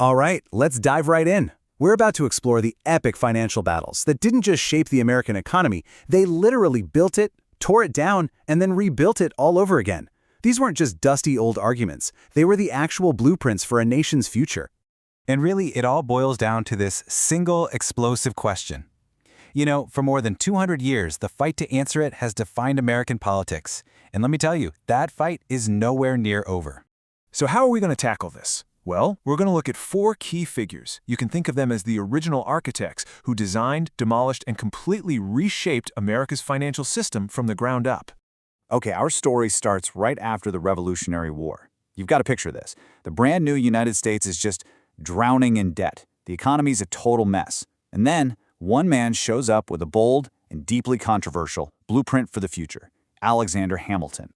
All right, let's dive right in. We're about to explore the epic financial battles that didn't just shape the American economy, they literally built it, tore it down, and then rebuilt it all over again. These weren't just dusty old arguments, they were the actual blueprints for a nation's future. And really, it all boils down to this single explosive question. You know, for more than 200 years, the fight to answer it has defined American politics. And let me tell you, that fight is nowhere near over. So how are we going to tackle this? Well, we're going to look at 4 key figures. You can think of them as the original architects who designed, demolished, and completely reshaped America's financial system from the ground up. Okay, our story starts right after the Revolutionary War. You've got to picture this. The brand new United States is just drowning in debt. The economy's a total mess. And then, one man shows up with a bold and deeply controversial blueprint for the future, Alexander Hamilton.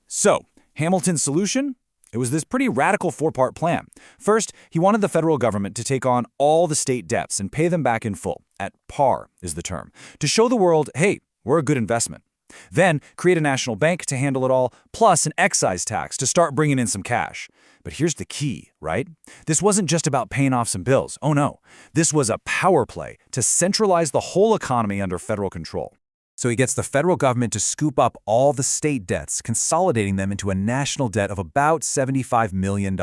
So, Hamilton's solution? It was this pretty radical 4-part plan. First, he wanted the federal government to take on all the state debts and pay them back in full, at par is the term, to show the world, hey, we're a good investment. Then, create a national bank to handle it all, plus an excise tax to start bringing in some cash. But here's the key, right? This wasn't just about paying off some bills. Oh no, this was a power play to centralize the whole economy under federal control. So he gets the federal government to scoop up all the state debts, consolidating them into a national debt of about $75 million.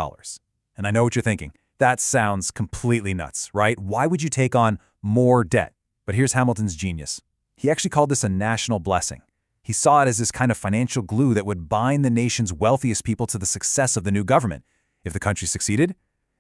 And I know what you're thinking. That sounds completely nuts, right? Why would you take on more debt? But here's Hamilton's genius. He actually called this a national blessing. He saw it as this kind of financial glue that would bind the nation's wealthiest people to the success of the new government. If the country succeeded,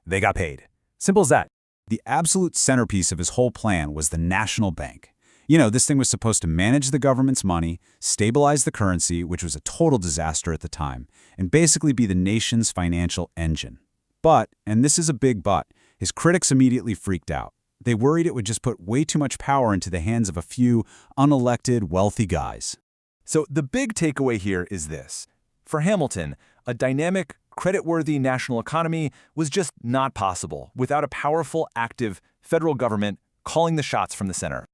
they got paid. Simple as that. The absolute centerpiece of his whole plan was the national bank. You know, this thing was supposed to manage the government's money, stabilize the currency, which was a total disaster at the time, and basically be the nation's financial engine. But, and this is a big but, his critics immediately freaked out. They worried it would just put way too much power into the hands of a few unelected, wealthy guys. So the big takeaway here is this. For Hamilton, a dynamic, creditworthy national economy was just not possible without a powerful, active federal government calling the shots from the center.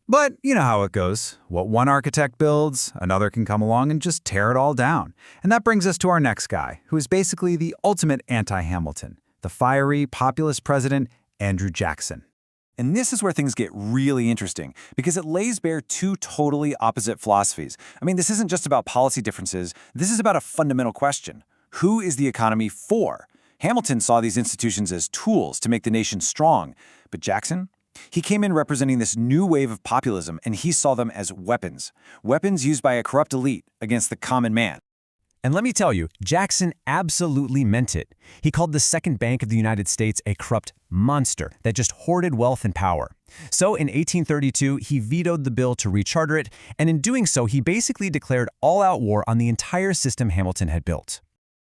But you know how it goes. What one architect builds, another can come along and just tear it all down. And that brings us to our next guy, who is basically the ultimate anti-Hamilton, the fiery, populist president, Andrew Jackson. And this is where things get really interesting, because it lays bare 2 totally opposite philosophies. I mean, this isn't just about policy differences. This is about a fundamental question. Who is the economy for? Hamilton saw these institutions as tools to make the nation strong. But Jackson? He came in representing this new wave of populism, and he saw them as weapons. Weapons used by a corrupt elite against the common man. And let me tell you, Jackson absolutely meant it. He called the Second Bank of the United States a corrupt monster that just hoarded wealth and power. So in 1832, he vetoed the bill to recharter it, and in doing so, he basically declared all-out war on the entire system Hamilton had built.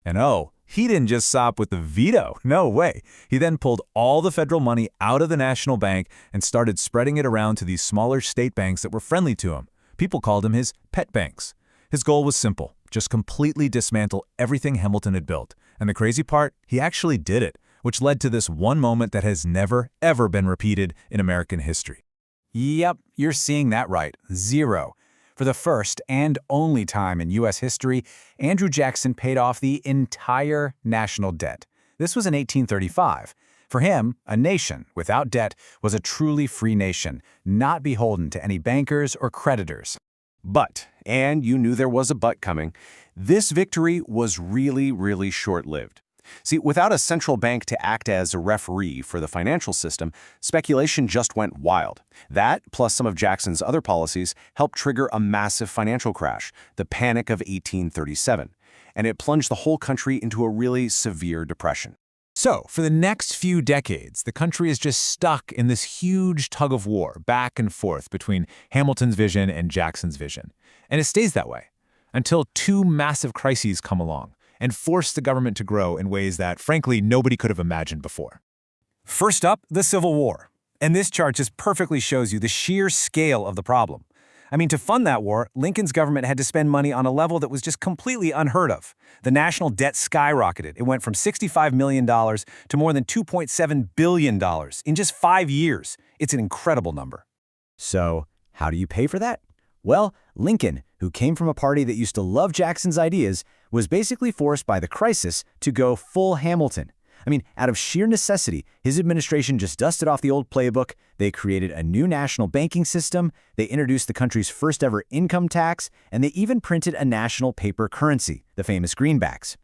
And oh, he didn't just stop with the veto. No way. He then pulled all the federal money out of the national bank and started spreading it around to these smaller state banks that were friendly to him. People called him his pet banks. His goal was simple, just completely dismantle everything Hamilton had built. And the crazy part, he actually did it, which led to this one moment that has never, ever been repeated in American history. Yep, you're seeing that right. 0. For the first and only time in U.S. history, Andrew Jackson paid off the entire national debt. This was in 1835. For him, a nation without debt was a truly free nation, not beholden to any bankers or creditors. But, and you knew there was a but coming, this victory was really short-lived. See, without a central bank to act as a referee for the financial system, speculation just went wild. That, plus some of Jackson's other policies, helped trigger a massive financial crash, the Panic of 1837, and it plunged the whole country into a really severe depression. So, for the next few decades, the country is just stuck in this huge tug-of-war back and forth between Hamilton's vision and Jackson's vision. And it stays that way until 2 massive crises come along and force the government to grow in ways that, frankly, nobody could have imagined before. First up, the Civil War. And this chart just perfectly shows you the sheer scale of the problem. I mean, to fund that war, Lincoln's government had to spend money on a level that was just completely unheard of. The national debt skyrocketed. It went from $65 million to more than $2.7 billion in just 5 years. It's an incredible number. So, how do you pay for that? Well, Lincoln, who came from a party that used to love Jackson's ideas, was basically forced by the crisis to go full Hamilton. I mean, out of sheer necessity, his administration just dusted off the old playbook, they created a new national banking system, they introduced the country's first ever income tax, and they even printed a national paper currency, the famous greenbacks.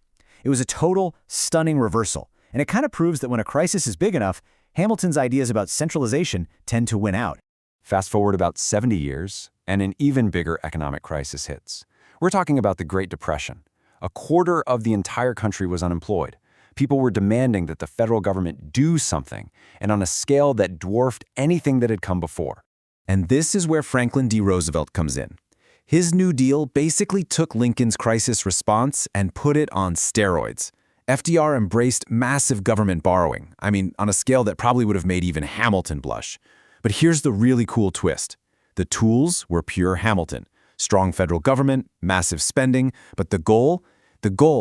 It was a total, stunning reversal, and it kind of proves that when a crisis is big enough, Hamilton's ideas about centralization tend to win out. Fast forward about 70 years, and an even bigger economic crisis hits. We're talking about the Great Depression. A quarter of the entire country was unemployed. People were demanding that the federal government do something, and on a scale that dwarfed anything that had come before. And this is where Franklin D. Roosevelt comes in. His New Deal basically took Lincoln's crisis response and put it on steroids. FDR embraced massive government borrowing, I mean, on a scale that probably would have made even Hamilton blush. But here's the really cool twist. The tools were pure Hamilton. Strong federal government, massive spending, but the goal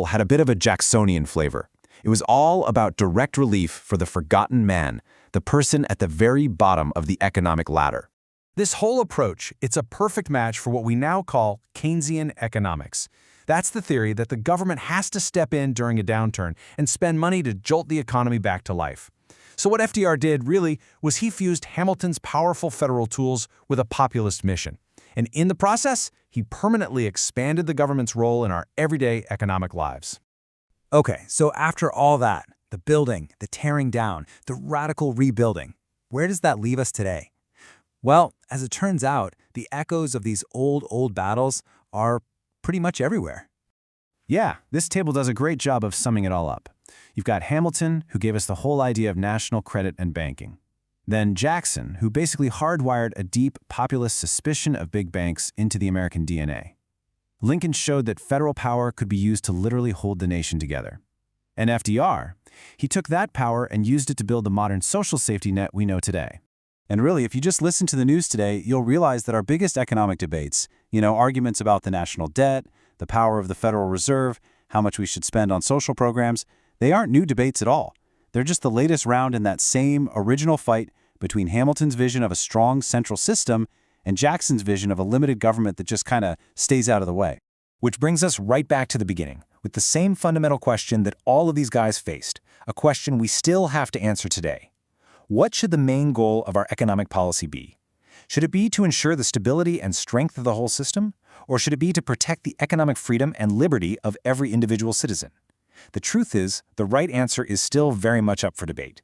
had a bit of a Jacksonian flavor. It was all about direct relief for the forgotten man, the person at the very bottom of the economic ladder. This whole approach, it's a perfect match for what we now call Keynesian economics. That's the theory that the government has to step in during a downturn and spend money to jolt the economy back to life. So what FDR did, really, was he fused Hamilton's powerful federal tools with a populist mission. And in the process, he permanently expanded the government's role in our everyday economic lives. Okay, so after all that, the building, the tearing down, the radical rebuilding, where does that leave us today? Well, as it turns out, the echoes of these old battles are pretty much everywhere. Yeah, this table does a great job of summing it all up. You've got Hamilton, who gave us the whole idea of national credit and banking. Then Jackson, who basically hardwired a deep populist suspicion of big banks into the American DNA. Lincoln showed that federal power could be used to literally hold the nation together. And FDR, he took that power and used it to build the modern social safety net we know today. And really, if you just listen to the news today, you'll realize that our biggest economic debates, arguments about the national debt, the power of the Federal Reserve, how much we should spend on social programs, they aren't new debates at all. They're just the latest round in that same original fight between Hamilton's vision of a strong central system and Jackson's vision of a limited government that just kind of stays out of the way. Which brings us right back to the beginning, with the same fundamental question that all of these guys faced, a question we still have to answer today. What should the main goal of our economic policy be? Should it be to ensure the stability and strength of the whole system, or should it be to protect the economic freedom and liberty of every individual citizen? The truth is, the right answer is still very much up for debate.